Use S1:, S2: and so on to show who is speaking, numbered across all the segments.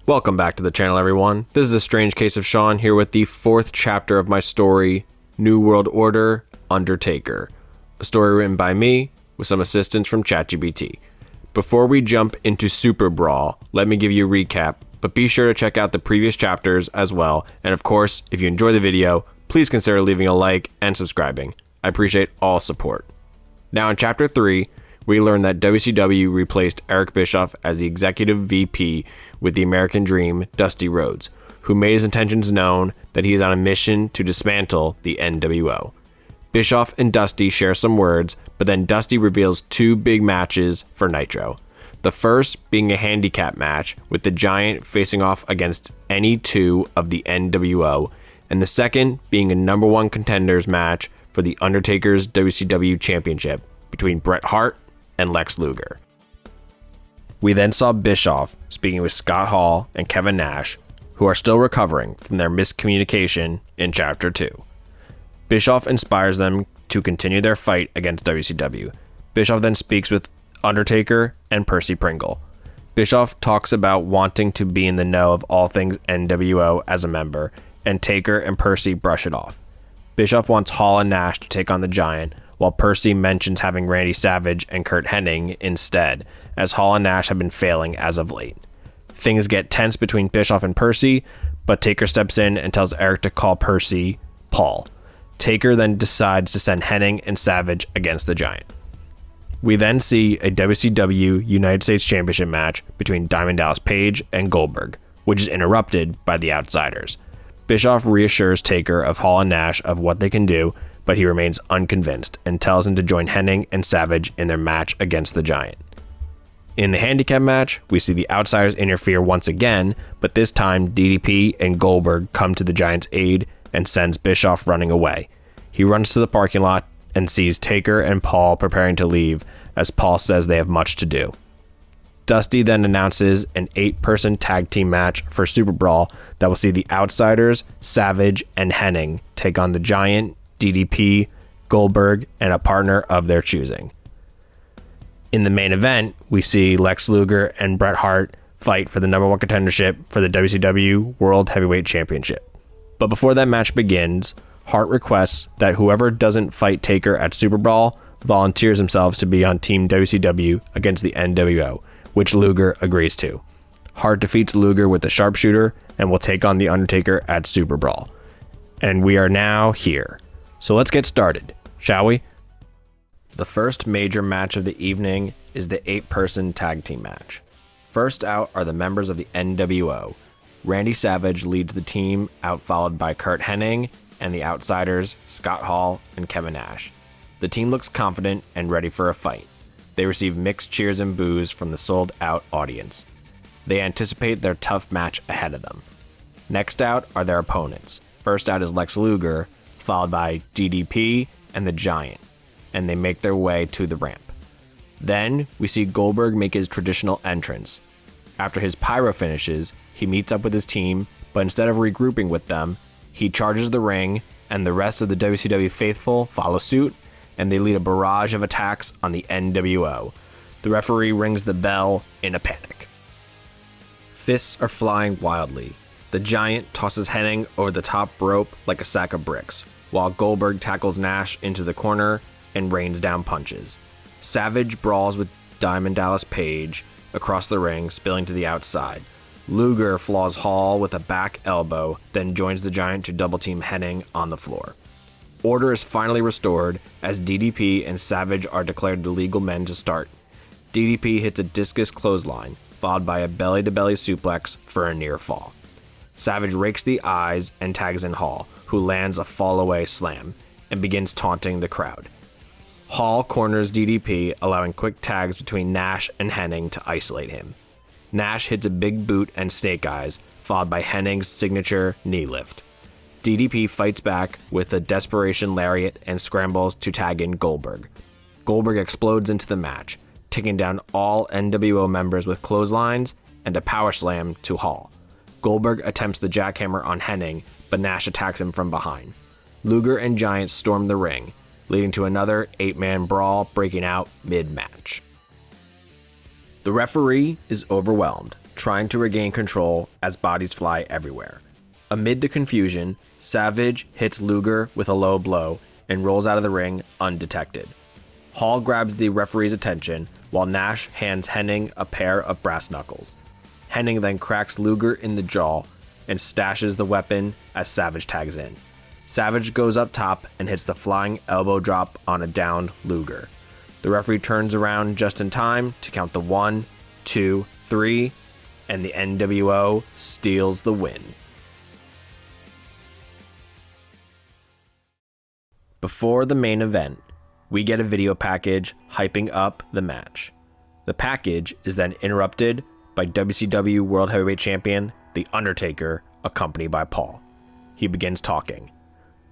S1: Welcome back to the channel, everyone. This is A Strange Case of Sean here with the fourth chapter of my story, New World Order, Undertaker. A story written by me with some assistance from ChatGPT. Before we jump into SuperBrawl, let me give you a recap, but be sure to check out the previous chapters as well. And of course, if you enjoy the video, please consider leaving a like and subscribing. I appreciate all support. Now in chapter 3, we learned that WCW replaced Eric Bischoff as the executive VP with the American Dream, Dusty Rhodes, who made his intentions known that he is on a mission to dismantle the nWo. Bischoff and Dusty share some words, but then Dusty reveals two big matches for Nitro. The first being a handicap match with the Giant facing off against any two of the nWo, and the second being a #1 contenders match for the Undertaker's WCW Championship between Bret Hart and Lex Luger. We then saw Bischoff speaking with Scott Hall and Kevin Nash, who are still recovering from their miscommunication in Chapter 2. Bischoff inspires them to continue their fight against WCW. Bischoff then speaks with Undertaker and Percy Pringle. Bischoff talks about wanting to be in the know of all things nWo as a member, and Taker and Percy brush it off. Bischoff wants Hall and Nash to take on the Giant, while Percy mentions having Randy Savage and Curt Hennig instead, as Hall and Nash have been failing as of late. Things get tense between Bischoff and Percy, but Taker steps in and tells Eric to call Percy Paul. Taker then decides to send Hennig and Savage against the Giant. We then see a WCW United States Championship match between Diamond Dallas Page and Goldberg, which is interrupted by the Outsiders. Bischoff reassures Taker of Hall and Nash of what they can do, but he remains unconvinced and tells him to join Hennig and Savage in their match against the Giant. In the handicap match, we see the Outsiders interfere once again, but this time DDP and Goldberg come to the Giant's aid and sends Bischoff running away. He runs to the parking lot and sees Taker and Paul preparing to leave, as Paul says they have much to do. Dusty then announces an 8-person tag team match for SuperBrawl that will see the Outsiders, Savage, and Hennig take on the Giant, DDP, Goldberg, and a partner of their choosing. In the main event, we see Lex Luger and Bret Hart fight for the #1 contendership for the WCW World Heavyweight Championship. But before that match begins, Hart requests that whoever doesn't fight Taker at SuperBrawl volunteers themselves to be on Team WCW against the nWo, which Luger agrees to. Hart defeats Luger with the sharpshooter and will take on the Undertaker at SuperBrawl. And we are now here. So let's get started, shall we? The first major match of the evening is the 8-person tag team match. First out are the members of the nWo. Randy Savage leads the team, out followed by Curt Hennig, and the Outsiders, Scott Hall and Kevin Nash. The team looks confident and ready for a fight. They receive mixed cheers and boos from the sold-out audience. They anticipate their tough match ahead of them. Next out are their opponents. First out is Lex Luger, followed by DDP and the Giant, and they make their way to the ramp. Then we see Goldberg make his traditional entrance. After his pyro finishes, he meets up with his team, but instead of regrouping with them, he charges the ring, and the rest of the WCW faithful follow suit, and they lead a barrage of attacks on the nWo. The referee rings the bell in a panic. Fists are flying wildly. The Giant tosses Hennig over the top rope like a sack of bricks, while Goldberg tackles Nash into the corner and rains down punches. Savage brawls with Diamond Dallas Page across the ring, spilling to the outside. Luger flaws Hall with a back elbow, then joins the Giant to double-team Hennig on the floor. Order is finally restored as DDP and Savage are declared the legal men to start. DDP hits a discus clothesline, followed by a belly-to-belly suplex for a near fall. Savage rakes the eyes and tags in Hall, who lands a fall-away slam and begins taunting the crowd. Hall corners DDP, allowing quick tags between Nash and Hennig to isolate him. Nash hits a big boot and snake eyes, followed by Hennig's signature knee lift. DDP fights back with a desperation lariat and scrambles to tag in Goldberg. Goldberg explodes into the match, taking down all nWo members with clotheslines and a power slam to Hall. Goldberg attempts the jackhammer on Hennig, but Nash attacks him from behind. Luger and Giant storm the ring, leading to another 8-man brawl breaking out mid-match. The referee is overwhelmed, trying to regain control as bodies fly everywhere. Amid the confusion, Savage hits Luger with a low blow and rolls out of the ring undetected. Hall grabs the referee's attention while Nash hands Hennig a pair of brass knuckles. Hennig then cracks Luger in the jaw and stashes the weapon as Savage tags in. Savage goes up top and hits the flying elbow drop on a downed Luger. The referee turns around just in time to count the 1, 2, 3, and the nWo steals the win. Before the main event, we get a video package hyping up the match. The package is then interrupted by WCW World Heavyweight Champion, The Undertaker, accompanied by Paul. He begins talking.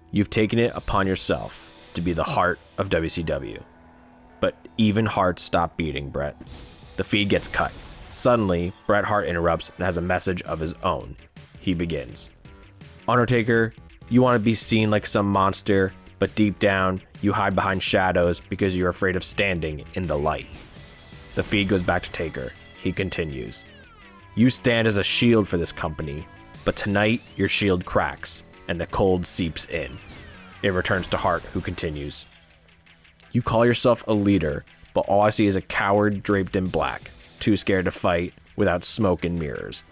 S1: "You've taken it upon yourself to be the heart of WCW. But even hearts stop beating, Bret." The feed gets cut. Suddenly, Bret Hart interrupts and has a message of his own. He begins. "Undertaker, you want to be seen like some monster, but deep down, you hide behind shadows because you're afraid of standing in the light." The feed goes back to Taker. He continues. "You stand as a shield for this company, but tonight your shield cracks and the cold seeps in." It returns to Hart, who continues. "You call yourself a leader, but all I see is a coward draped in black, too scared to fight without smoke and mirrors."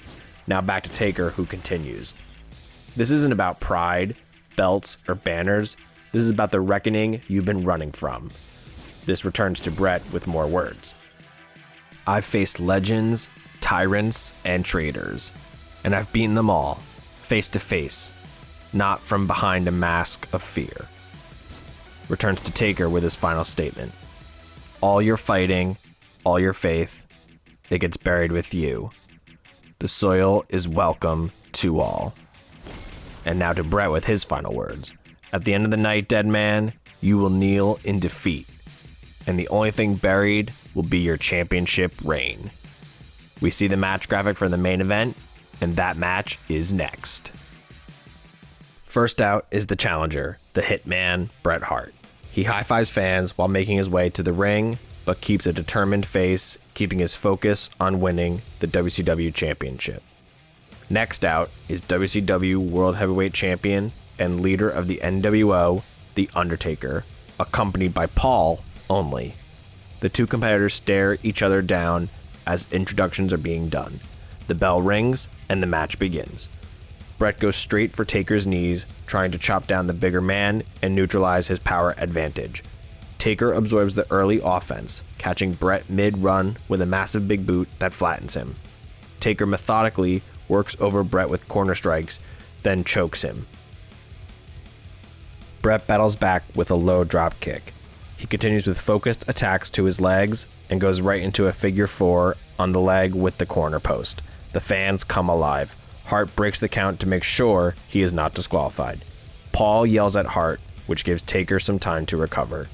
S1: Now back to Taker, who continues. "This isn't about pride, belts, or banners. This is about the reckoning you've been running from." This returns to Bret with more words. "I've faced legends, tyrants, and traitors, and I've beaten them all, face to face, not from behind a mask of fear." Returns to Taker with his final statement. "All your fighting, all your faith, it gets buried with you. The soil is welcome to all." And now to Bret with his final words. "At the end of the night, Deadman, you will kneel in defeat, and the only thing buried will be your championship reign." We see the match graphic for the main event, and that match is next. First out is the challenger, the Hitman, Bret Hart. He high-fives fans while making his way to the ring, but keeps a determined face, keeping his focus on winning the WCW Championship. Next out is WCW World Heavyweight Champion and leader of the nWo, The Undertaker, accompanied by Paul only. The two competitors stare each other down as introductions are being done. The bell rings and the match begins. Bret goes straight for Taker's knees, trying to chop down the bigger man and neutralize his power advantage. Taker absorbs the early offense, catching Bret mid-run with a massive big boot that flattens him. Taker methodically works over Bret with corner strikes, then chokes him. Bret battles back with a low drop kick. He continues with focused attacks to his legs and goes right into a figure 4 on the leg with the corner post. The fans come alive. Hart breaks the count to make sure he is not disqualified. Paul yells at Hart, which gives Taker some time to recover.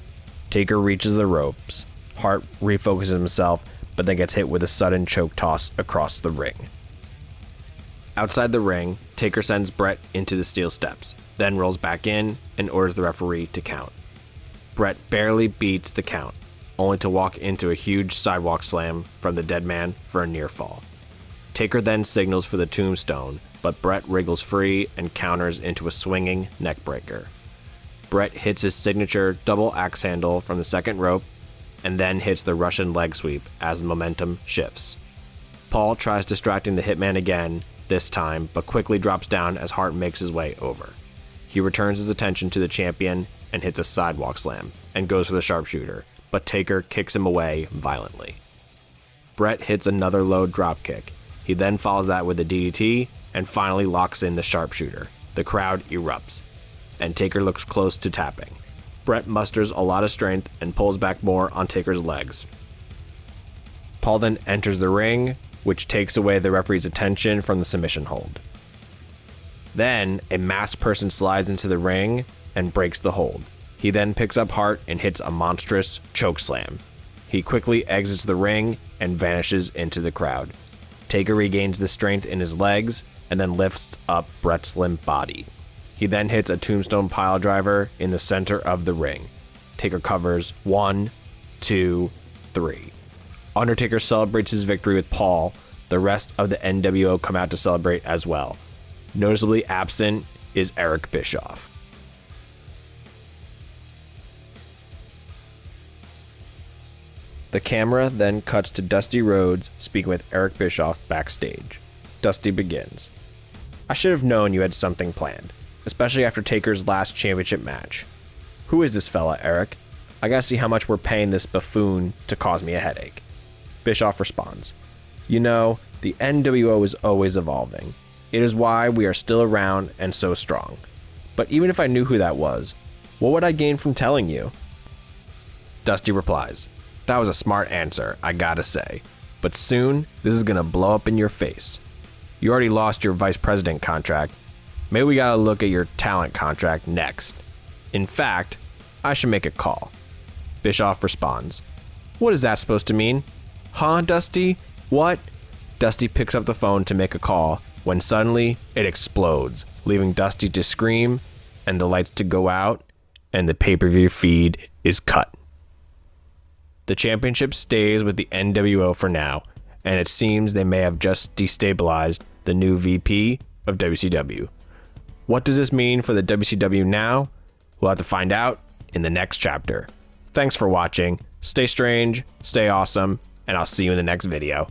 S1: Taker reaches the ropes. Hart refocuses himself, but then gets hit with a sudden choke toss across the ring. Outside the ring, Taker sends Bret into the steel steps, then rolls back in and orders the referee to count. Bret barely beats the count, only to walk into a huge sidewalk slam from the Deadman for a near fall. Taker then signals for the tombstone, but Bret wriggles free and counters into a swinging neckbreaker. Bret hits his signature double axe handle from the second rope, and then hits the Russian leg sweep as the momentum shifts. Paul tries distracting the Hitman again, this time, but quickly drops down as Hart makes his way over. He returns his attention to the champion and hits a sidewalk slam, and goes for the sharpshooter, but Taker kicks him away violently. Bret hits another low drop kick. He then follows that with a DDT, and finally locks in the sharpshooter. The crowd erupts, and Taker looks close to tapping. Bret musters a lot of strength and pulls back more on Taker's legs. Paul then enters the ring, which takes away the referee's attention from the submission hold. Then, a masked person slides into the ring and breaks the hold. He then picks up Hart and hits a monstrous chokeslam. He quickly exits the ring and vanishes into the crowd. Taker regains the strength in his legs and then lifts up Bret's limp body. He then hits a tombstone piledriver in the center of the ring. Taker covers 1, 2, 3. Undertaker celebrates his victory with Paul, the rest of the nWo come out to celebrate as well. Noticeably absent is Eric Bischoff. The camera then cuts to Dusty Rhodes speaking with Eric Bischoff backstage. Dusty begins. I should have known you had something planned, especially after Taker's last championship match. Who is this fella, Eric? I gotta see how much we're paying this buffoon to cause me a headache. Bischoff responds. You know, the nWo is always evolving. It is why we are still around and so strong. But even if I knew who that was, what would I gain from telling you? Dusty replies. That was a smart answer, I gotta say. But soon, this is gonna blow up in your face. You already lost your vice president contract. Maybe we gotta look at your talent contract next. In fact, I should make a call. Bischoff responds. What is that supposed to mean? Huh, Dusty? What? Dusty picks up the phone to make a call when suddenly it explodes, leaving Dusty to scream and the lights to go out, and the pay-per-view feed is cut. The championship stays with the nWo for now, and it seems they may have just destabilized the new VP of WCW. What does this mean for the WCW now? We'll have to find out in the next chapter. Thanks for watching. Stay strange, stay awesome, and I'll see you in the next video.